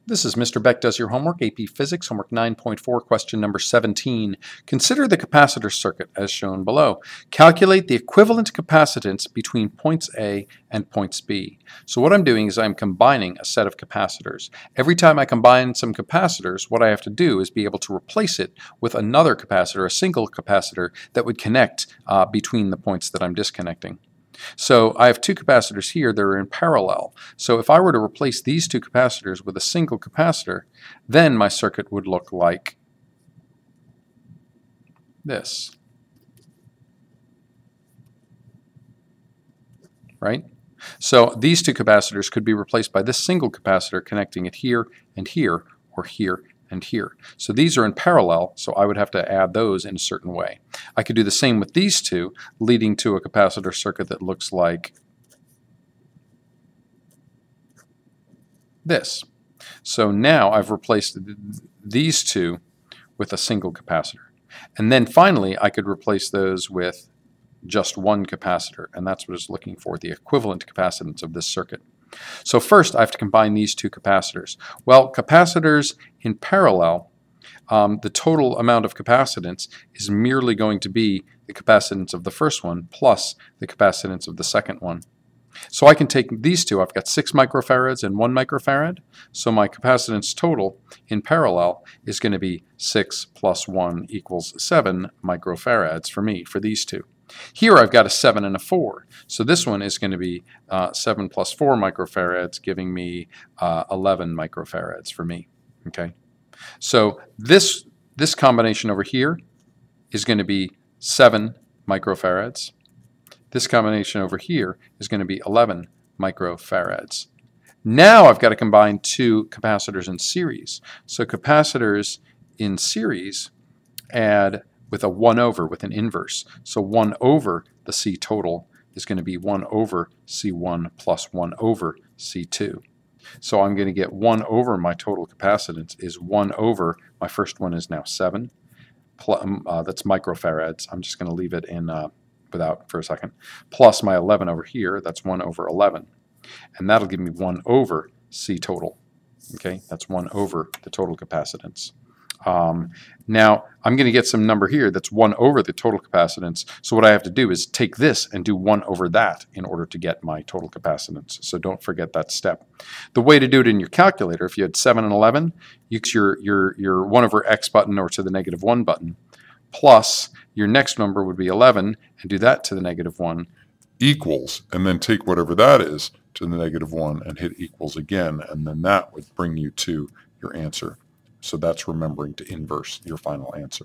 This is Mr. Beck Does Your Homework, AP Physics, Homework 9.4, question number 17. Consider the capacitor circuit as shown below. Calculate the equivalent capacitance between points A and points B. So what I'm doing is I'm combining a set of capacitors. Every time I combine some capacitors, what I have to do is be able to replace it with another capacitor, a single capacitor, that would connect between the points that I'm disconnecting. So I have two capacitors here that are in parallel. So if I were to replace these two capacitors with a single capacitor, then my circuit would look like this. Right? So these two capacitors could be replaced by this single capacitor connecting it here and here, or here and here. So these are in parallel, so I would have to add those in a certain way. I could do the same with these two, leading to a capacitor circuit that looks like this. So now I've replaced these two with a single capacitor. And then finally, I could replace those with just one capacitor, and that's what it's looking for, the equivalent capacitance of this circuit. So first I have to combine these two capacitors. Well, capacitors in parallel, the total amount of capacitance is merely going to be the capacitance of the first one plus the capacitance of the second one. So I can take these two. I've got 6 microfarads and 1 microfarad. So my capacitance total in parallel is going to be 6 plus 1 equals 7 microfarads for me, for these two. Here I've got a 7 and a 4. So this one is going to be 7 plus 4 microfarads, giving me 11 microfarads for me. Okay. So this combination over here is going to be 7 microfarads. This combination over here is going to be 11 microfarads. Now I've got to combine two capacitors in series. So capacitors in series add with a 1 over, with an inverse. So 1 over the C total is going to be 1 over C1 plus 1 over C2. So I'm going to get 1 over my total capacitance is 1 over, my first one is now 7. That's microfarads. I'm just going to leave it in without for a second. Plus my 11 over here, that's 1 over 11. And that'll give me 1 over C total. Okay, that's 1 over the total capacitance. Now I'm going to get some number here that's 1 over the total capacitance. So what I have to do is take this and do 1 over that in order to get my total capacitance. So don't forget that step. The way to do it in your calculator, if you had 7 and 11, you use your 1 over x button or to the -1 button, plus your next number would be 11, and do that to the -1. Equals, and then take whatever that is to the -1 and hit equals again, and then that would bring you to your answer. So that's remembering to inverse your final answer.